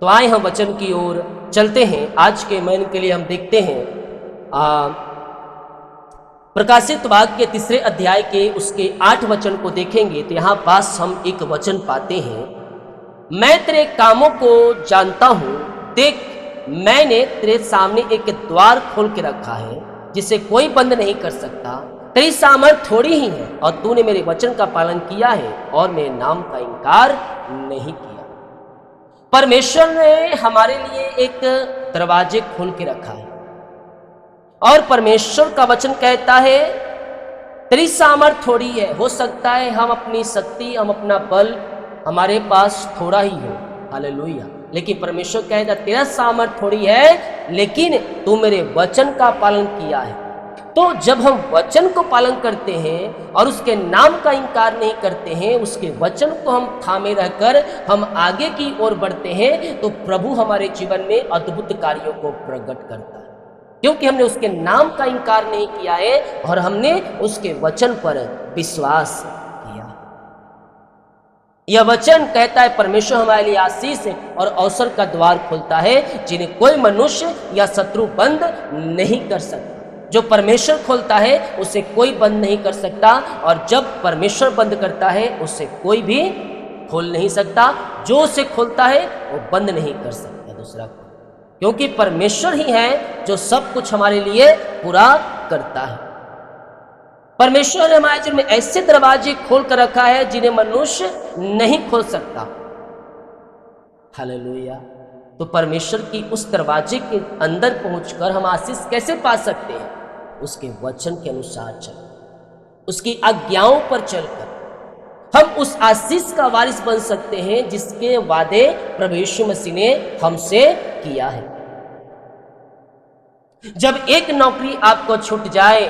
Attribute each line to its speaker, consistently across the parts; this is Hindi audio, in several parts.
Speaker 1: तो आए हम वचन की ओर चलते हैं। आज के मन के लिए हम देखते हैं प्रकाशित वाक्य के 3 अध्याय के उसके 8 वचन को देखेंगे तो यहाँ पास हम एक वचन पाते हैं, मैं तेरे कामों को जानता हूँ, देख मैंने तेरे सामने एक द्वार खोल के रखा है जिसे कोई बंद नहीं कर सकता। तेरी सामर्थ थोड़ी ही है और तूने मेरे वचन का पालन किया है और मेरे नाम का इनकार नहीं किया। परमेश्वर ने हमारे लिए एक दरवाजे खोल के रखा है और परमेश्वर का वचन कहता है तेरी सामर्थ थोड़ी है। हो सकता है हम अपनी शक्ति, हम अपना बल हमारे पास थोड़ा ही हो, हालेलुया, लेकिन परमेश्वर कहता तेरा सामर्थ थोड़ी है लेकिन तू मेरे वचन का पालन किया है। तो जब हम वचन को पालन करते हैं और उसके नाम का इनकार नहीं करते हैं, उसके वचन को हम थामे रहकर हम आगे की ओर बढ़ते हैं, तो प्रभु हमारे जीवन में अद्भुत कार्यों को प्रकट करता है, क्योंकि हमने उसके नाम का इनकार नहीं किया है और हमने उसके वचन पर विश्वास किया। यह वचन कहता है परमेश्वर हमारे लिए आशीष और अवसर का द्वार खोलता है जिन्हें कोई मनुष्य या शत्रु बंद नहीं कर सकता। जो परमेश्वर खोलता है उसे कोई बंद नहीं कर सकता और जब परमेश्वर बंद करता है उसे कोई भी खोल नहीं सकता। जो उसे खोलता है वो बंद नहीं कर सकता दूसरा, क्योंकि परमेश्वर ही है जो सब कुछ हमारे लिए पूरा करता है। परमेश्वर ने हमारे जीवन में ऐसे दरवाजे खोल कर रखा है जिन्हें मनुष्य नहीं खोल सकता, हालेलुया। तो परमेश्वर की उस दरवाजे के अंदर पहुंचकर हम आशीष कैसे पा सकते हैं? उसके वचन के अनुसार चल, उसकी आज्ञाओं पर चलकर हम उस आशीष का वारिस बन सकते हैं जिसके वादे प्रभु यीशु मसीह ने हमसे किया है। जब एक नौकरी आपको छूट जाए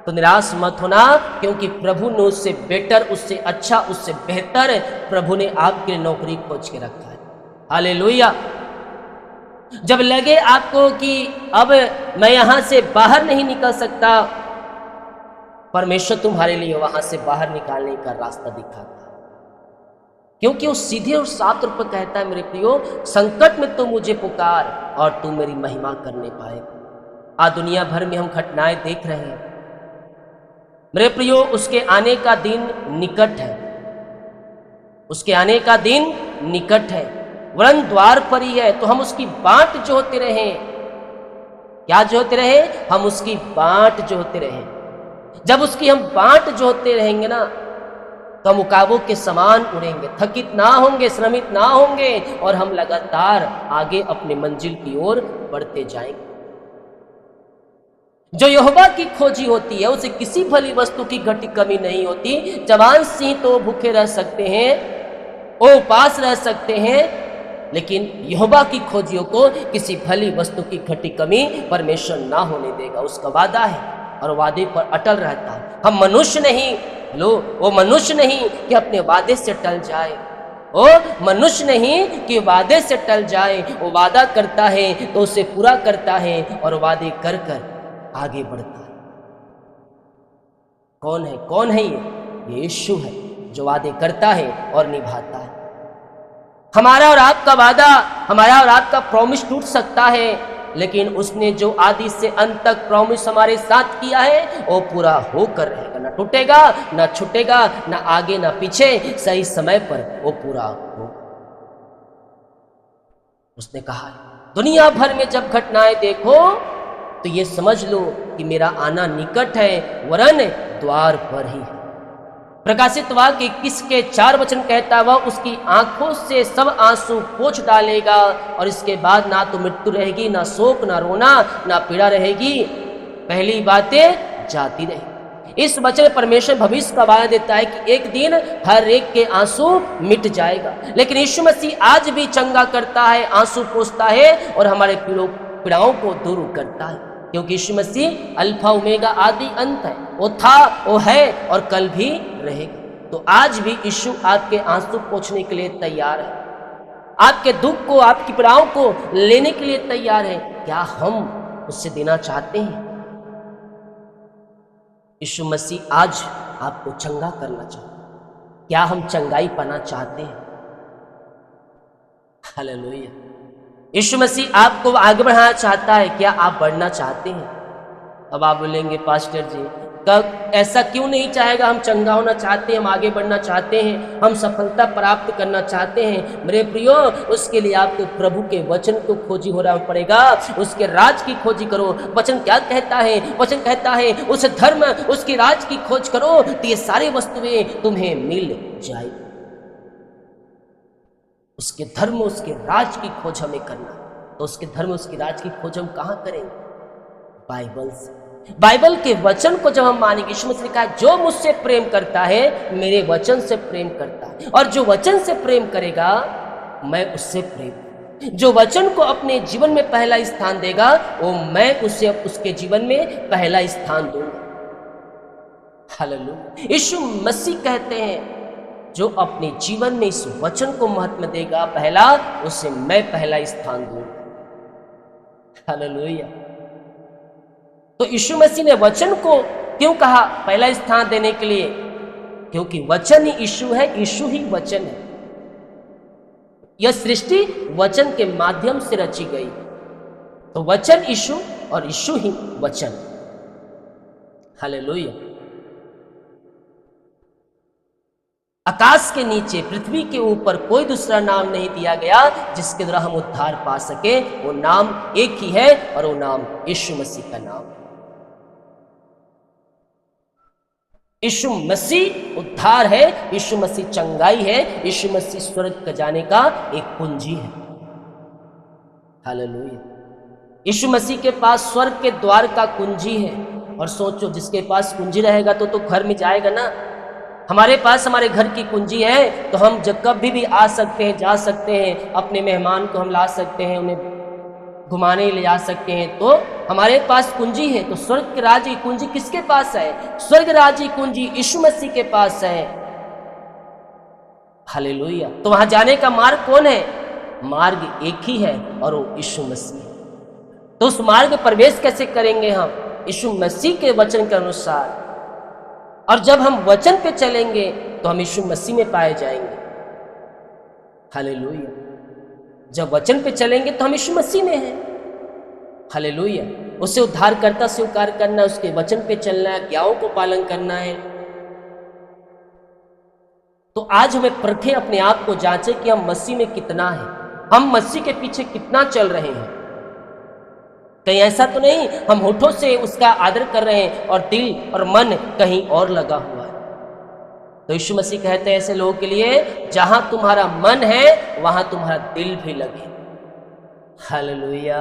Speaker 1: तो निराश मत होना, क्योंकि प्रभु ने उससे बेटर, उससे अच्छा, उससे बेहतर प्रभु ने आपके लिए नौकरी खोज के रखा है, हालेलुया। जब लगे आपको कि अब मैं यहां से बाहर नहीं निकल सकता, परमेश्वर तुम्हारे लिए वहां से बाहर निकालने का रास्ता दिखाता है, क्योंकि वो सीधे और साफ तौर पर कहता है मेरे प्रियो, संकट में तो मुझे पुकार और तू मेरी महिमा करने पाएगा। आज दुनिया भर में हम घटनाएं देख रहे हैं मेरे प्रियो, उसके आने का दिन निकट है, उसके आने का दिन निकट है, वरन द्वार पर ही है। तो हम उसकी बाट जोहते रहें। क्या जोहते रहे? हम उसकी बाट जोहते रहें। जब उसकी हम बाट जोहते रहेंगे ना तो हम उकाबों के समान उड़ेंगे, थकित ना होंगे, श्रमित ना होंगे और हम लगातार आगे अपने मंजिल की ओर बढ़ते जाएंगे। जो यहोवा की खोजी होती है उसे किसी भली वस्तु की घटी कमी नहीं होती। जवान सिंह तो भूखे रह सकते हैं, वो उपास रह सकते हैं, लेकिन यहोवा की खोजियों को किसी भली वस्तु की घटी कमी परमेश्वर ना होने देगा। उसका वादा है और वादे पर अटल रहता है। हम मनुष्य नहीं, वो मनुष्य नहीं कि अपने वादे से टल जाए, वो मनुष्य नहीं कि वादे से टल जाए। वो वादा करता है तो उसे पूरा करता है और वादे कर कर आगे बढ़ता है। कौन है? कौन है ये यीशु है जो वादे करता है और निभाता है। हमारा और आपका वादा, हमारा और आपका प्रॉमिस टूट सकता है, लेकिन उसने जो आदि से अंत तक प्रॉमिस हमारे साथ किया है वो पूरा होकर रहेगा, ना टूटेगा, ना छूटेगा, ना आगे ना पीछे, सही समय पर वो पूरा होगा। उसने कहा है दुनिया भर में जब घटनाएं देखो तो ये समझ लो कि मेरा आना निकट है, वरन द्वार पर ही है। प्रकाशित वाक्य 21 के 4 वचन कहता है वह उसकी आंखों से सब आंसू पोंछ डालेगा और इसके बाद ना तो मृत्यु रहेगी, ना शोक, ना रोना, ना पीड़ा रहेगी, पहली बातें जाती रहेगी। इस वचन परमेश्वर भविष्य का वादा देता है कि एक दिन हर एक के आंसू मिट जाएगा, लेकिन यीशु मसीह आज भी चंगा करता है, आंसू पोंछता है और हमारे पीड़ाओं को दूर करता है, क्योंकि यीशु मसीह अल्फा ओमेगा आदि अंत है। वो था, वो है और कल भी रहेगा। तो आज भी यीशु आपके आंसू पोंछने के लिए तैयार है, आपके दुख को, आपकी पीड़ाओं को लेने के लिए तैयार है। क्या हम उससे देना चाहते हैं? यीशु मसीह आज आपको चंगा करना चाहते हैं। क्या हम चंगाई पाना चाहते हैं? हालेलुया। यीशु मसीह आपको आगे बढ़ाना चाहता है। क्या आप बढ़ना चाहते हैं? अब आप बोलेंगे पास्टर जी कब ऐसा क्यों नहीं चाहेगा? हम चंगा होना चाहते हैं, हम आगे बढ़ना चाहते हैं, हम सफलता प्राप्त करना चाहते हैं। मेरे प्रियो, उसके लिए आपको प्रभु के वचन को खोजी होना पड़ेगा, उसके राज की खोजी करो। वचन क्या कहता है? वचन कहता है उस धर्म, उसकी राज की खोज करो तो ये सारी वस्तुएं तुम्हें मिल जाएगी। उसके धर्म, उसके राज की खोज हमें करना। तो उसके धर्म, उसकी राज की खोज हम कहाँ करेंगे? बाइबल से। बाइबल के वचन को जब हम मानेंगे, यीशु मसीह ने कहा जो मुझसे प्रेम करता है मेरे वचन से प्रेम करता है, और जो वचन से प्रेम करेगा मैं उससे प्रेम। जो वचन को अपने जीवन में पहला स्थान देगा वो मैं उसे उसके जीवन में पहला स्थान दूंगा। हालेलुया। यीशु मसीह कहते हैं जो अपने जीवन में इस वचन को महत्व देगा पहला, उसे मैं पहला स्थान दूंगा। हालेलुया। तो यीशु मसीह ने वचन को क्यों कहा पहला स्थान देने के लिए? क्योंकि वचन ही यीशु है, यीशु ही वचन है। यह सृष्टि वचन के माध्यम से रची गई। तो वचन यीशु और यीशु ही वचन। हालेलुया। आकाश के नीचे, पृथ्वी के ऊपर कोई दूसरा नाम नहीं दिया गया जिसके द्वारा हम उद्धार पा सके। वो नाम एक ही है और वो नाम यीशु मसीह का नाम। यीशु मसीह उद्धार है, यीशु मसीह चंगाई है, यीशु मसीह स्वर्ग का जाने का एक कुंजी है। हालेलुया। यीशु मसीह के पास स्वर्ग के द्वार का कुंजी है। और सोचो, जिसके पास कुंजी रहेगा तो घर में जाएगा ना। हमारे पास हमारे घर की कुंजी है तो हम जब कभी भी आ सकते हैं, जा सकते हैं, अपने मेहमान को हम ला सकते हैं, उन्हें घुमाने ले जा सकते हैं। तो हमारे पास कुंजी है। तो स्वर्ग के राज्य की कुंजी किसके पास है? स्वर्ग राज्य की कुंजी यीशु मसीह के पास है। हालेलुया। तो वहां जाने का मार्ग कौन है? मार्ग एक ही है और वो यीशु मसीह है। तो उस मार्ग में प्रवेश कैसे करेंगे हम? यीशु मसीह के वचन के अनुसार। और जब हम वचन पे चलेंगे तो हम यीशु मसीह में पाए जाएंगे। हालेलुया। जब वचन पे चलेंगे तो हम यीशु मसीह में हैं। हालेलुया। उसे उद्धारकर्ता स्वीकार करना, उसके वचन पे चलना है, आज्ञाओं को पालन करना है। तो आज हमें परखें, अपने आप को जांचें कि हम मसीह में कितना है, हम मसीह के पीछे कितना चल रहे हैं। कहीं ऐसा तो नहीं हम होठों से उसका आदर कर रहे हैं और दिल और मन कहीं और लगा हुआ है। तो यीशु मसीह कहते हैं ऐसे लोगों के लिए, जहां तुम्हारा मन है वहां तुम्हारा दिल भी लगे। हालेलुया।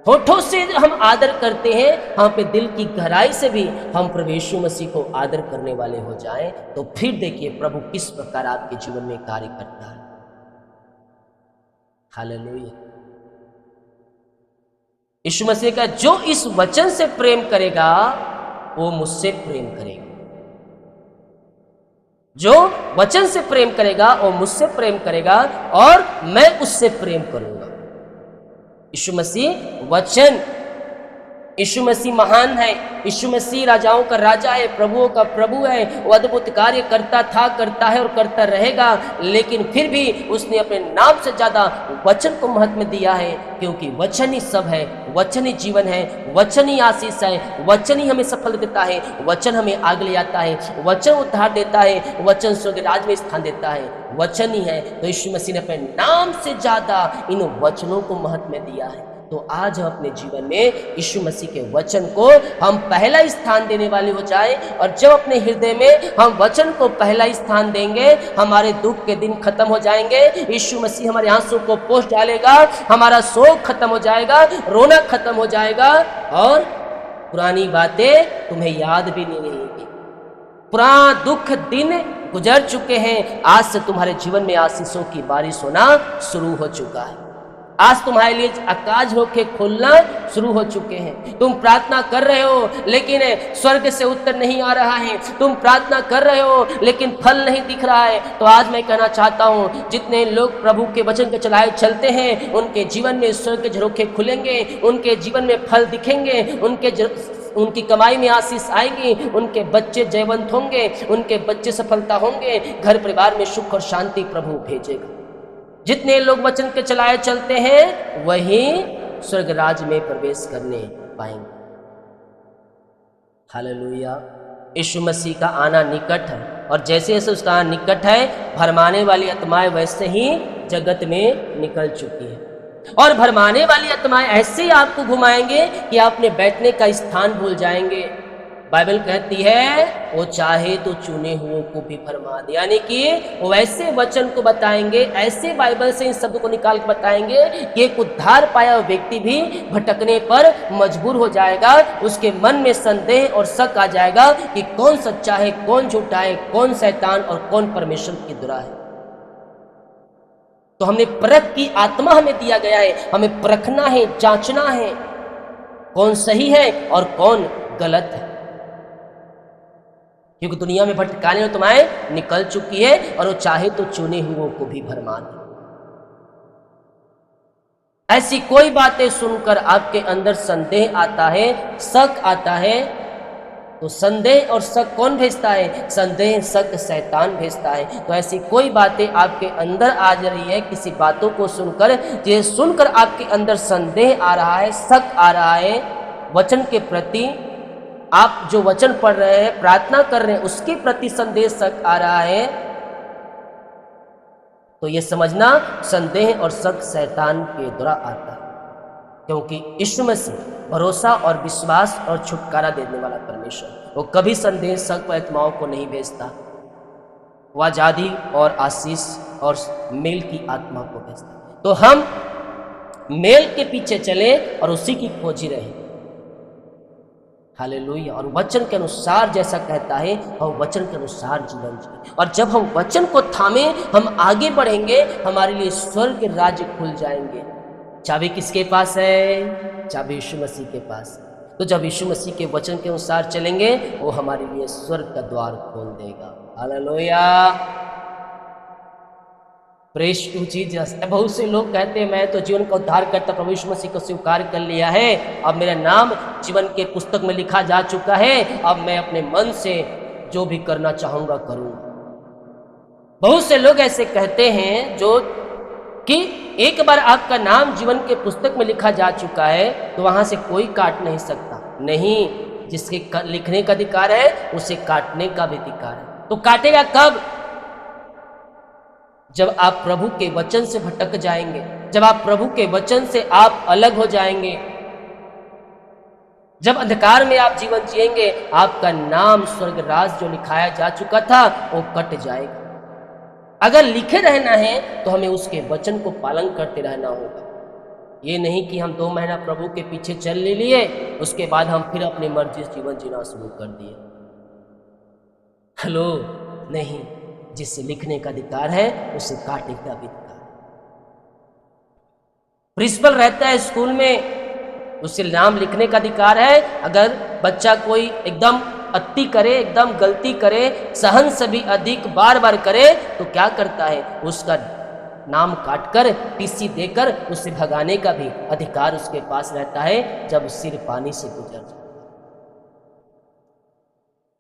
Speaker 1: होठों से हम आदर करते हैं, हम पे दिल की गहराई से भी हम प्रभु यीशु मसीह को आदर करने वाले हो जाएं, तो फिर देखिए प्रभु किस प्रकार आपके जीवन में कार्य करता है। हालेलुया। यीशु मसीह का जो इस वचन से प्रेम करेगा वो मुझसे प्रेम करेगा। जो वचन से प्रेम करेगा वो मुझसे प्रेम करेगा और मैं उससे प्रेम करूंगा। यीशु मसीह वचन, यीशु मसीह महान है, यीशु मसीह राजाओं का राजा है, प्रभुओं का प्रभु है। वो अद्भुत कार्य करता था, करता है और करता रहेगा। लेकिन फिर भी उसने अपने नाम से ज्यादा वचन को महत्व दिया है, क्योंकि वचन ही सब है, वचन ही जीवन है, वचन ही आशीष है, वचन ही हमें सफल देता है, वचन हमें आगे ले आता है, वचन उद्धार देता है, वचन स्वर्ग राज में स्थान देता है, वचन ही है। तो यीशु मसीह ने अपने नाम से ज्यादा इन वचनों को महत्व दिया है। तो आज हम अपने जीवन में यीशु मसीह के वचन को हम पहला स्थान देने वाले हो जाए। और जब अपने हृदय में हम वचन को पहला स्थान देंगे, हमारे दुख के दिन खत्म हो जाएंगे। यीशु मसीह हमारे आंसू को पोंछ डालेगा, हमारा शोक खत्म हो जाएगा, रोना खत्म हो जाएगा और पुरानी बातें तुम्हें याद भी नहीं रहेगी। पुराना दुख दिन गुजर चुके हैं, आज से तुम्हारे जीवन में आशीषों की बारिश होना शुरू हो चुका है। आज तुम्हारे लिए आकाश होके खुलना शुरू हो चुके हैं। तुम प्रार्थना कर रहे हो लेकिन स्वर्ग से उत्तर नहीं आ रहा है, तुम प्रार्थना कर रहे हो लेकिन फल नहीं दिख रहा है। तो आज मैं कहना चाहता हूँ, जितने लोग प्रभु के वचन के चलाए चलते हैं उनके जीवन में स्वर्ग के झरोखे खुलेंगे, उनके जीवन में फल दिखेंगे, उनकी कमाई में आशीष आएगी, उनके बच्चे जयवंत होंगे, उनके बच्चे सफलता होंगे, घर परिवार में सुख और शांति प्रभु भेजेगा। जितने लोग वचन के चलाए चलते हैं वही स्वर्ग राज में प्रवेश करने पाएंगे। हालेलुया। यीशु मसीह का आना निकट है, और जैसे जैसे उसका आना निकट है, भरमाने वाली आत्माएं वैसे ही जगत में निकल चुकी है। और भरमाने वाली आत्माएं ऐसे ही आपको घुमाएंगे कि आप अपने बैठने का स्थान भूल जाएंगे। बाइबल कहती है वो चाहे तो चुने हुओं को भी भरमा दे, यानी कि वो ऐसे वचन को बताएंगे, ऐसे बाइबल से इन शब्द को निकाल के बताएंगे कि एक उद्धार पाया हुआ व्यक्ति भी भटकने पर मजबूर हो जाएगा। उसके मन में संदेह और शक आ जाएगा कि कौन सच्चा है, कौन झूठा है, कौन शैतान और कौन परमेश्वर की दुरा है। तो हमने परख की आत्मा हमें दिया गया है, हमें परखना है, जांचना है कौन सही है और कौन गलत है, क्योंकि दुनिया में भटकाने वाली आत्माएं निकल चुकी है और वो चाहे तो चुने हुओं को भी भरमा दे। ऐसी कोई बातें सुनकर आपके अंदर संदेह आता है, शक आता है, तो संदेह और शक कौन भेजता है? संदेह शक शैतान भेजता है। तो ऐसी कोई बातें आपके अंदर आ जा रही है, किसी बातों को सुनकर, ये सुनकर आपके अंदर संदेह आ रहा है, शक आ रहा है वचन के प्रति, आप जो वचन पढ़ रहे हैं, प्रार्थना कर रहे हैं, उसके प्रति संदेह शक आ रहा है, तो ये समझना संदेह और शक शैतान के द्वारा आता है। क्योंकि यीशु मसीह भरोसा और विश्वास और छुटकारा देने वाला परमेश्वर, वो कभी संदेह शक व आत्माओं को नहीं भेजता, वह आजादी और आशीष और मेल की आत्मा को भेजता। तो हम मेल के पीछे चले और उसी की खोजी रहे। हालेलुया। और वचन के अनुसार जैसा कहता है, हम वचन के अनुसार जीवन जिए, और जब हम वचन को थामे हम आगे बढ़ेंगे, हमारे लिए स्वर्ग के राज्य खुल जाएंगे। चाबी किसके पास है? चाबी यीशु मसीह के पास है। तो जब यीशु मसीह के वचन के अनुसार चलेंगे, वो हमारे लिए स्वर्ग का द्वार खोल देगा। हालेलुया। Praise to Jesus. बहुत से लोग कहते हैं मैं तो जीवन का उद्धार करता प्रभु यीशु मसीह को स्वीकार कर लिया है, अब मेरा नाम जीवन के पुस्तक में लिखा जा चुका है, अब मैं अपने मन से जो भी करना चाहूंगा करूंगा। बहुत से लोग ऐसे कहते हैं जो कि एक बार आपका नाम जीवन के पुस्तक में लिखा जा चुका है तो वहां से कोई काट नहीं सकता। नहीं, जिसके लिखने का अधिकार है उसे काटने का भी अधिकार है। तो काटेगा कब? जब आप प्रभु के वचन से भटक जाएंगे, जब आप प्रभु के वचन से आप अलग हो जाएंगे, जब अंधकार में आप जीवन जिएंगे, आपका नाम स्वर्ग राज जो लिखाया जा चुका था वो कट जाएगा। अगर लिखे रहना है तो हमें उसके वचन को पालन करते रहना होगा। ये नहीं कि हम 2 महीना प्रभु के पीछे चल ले लिए, उसके बाद हम फिर अपनी मर्जी से जीवन जीना शुरू कर दिए। हेलो, नहीं, जिससे लिखने का अधिकार है उसे काटने का भी अधिकार है। प्रिंसिपल रहता है स्कूल में, उसे नाम लिखने का अधिकार है। अगर बच्चा कोई एकदम अति करे, एकदम गलती करे, सहन से भी अधिक बार बार करे, तो क्या करता है? उसका नाम काटकर टीसी देकर उसे भगाने का भी अधिकार उसके पास रहता है जब सिर पानी से गुजर जाए।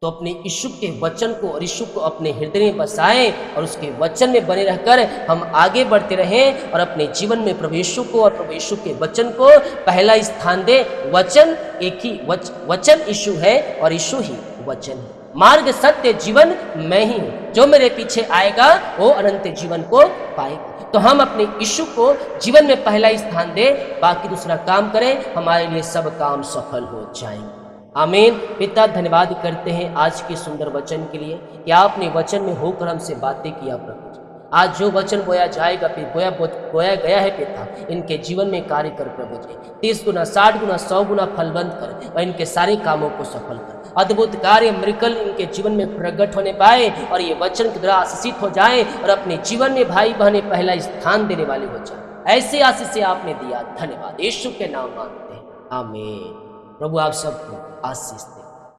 Speaker 1: तो अपने यीशु के वचन को और यीशु को अपने हृदय में बसाएं और उसके वचन में बने रहकर हम आगे बढ़ते रहें और अपने जीवन में प्रभु यीशु को और प्रभु यीशु के वचन को पहला स्थान दें। वचन एक ही वचन यीशु है और यीशु ही वचन है। मार्ग सत्य जीवन मैं ही हूँ, जो मेरे पीछे आएगा वो अनंत जीवन को पाएगा। तो हम अपने यीशु को जीवन में पहला स्थान दें, बाकी दूसरा काम करें, हमारे लिए सब काम सफल हो जाएंगे। आमीन। पिता, धन्यवाद करते हैं आज के सुंदर वचन के लिए कि आपने वचन में होकर हमसे बातें किया प्रभु। आज जो वचन बोया जाएगा, बोया गया है पिता, इनके जीवन में कार्य कर प्रभु जी। 30 गुना 60 गुना 100 गुना फलवंत कर और इनके सारे कामों को सफल कर। अद्भुत कार्य मिरेकल इनके जीवन में प्रकट होने पाए और ये वचन के द्वारा आशीषित हो जाए और अपने जीवन में भाई बहने पहला स्थान देने वाले हो जाए। ऐसे आशीष आपने दिया, धन्यवाद। यीशु के नाम मांगते हैं, आमीन। प्रभु आप सबको आशीष दे।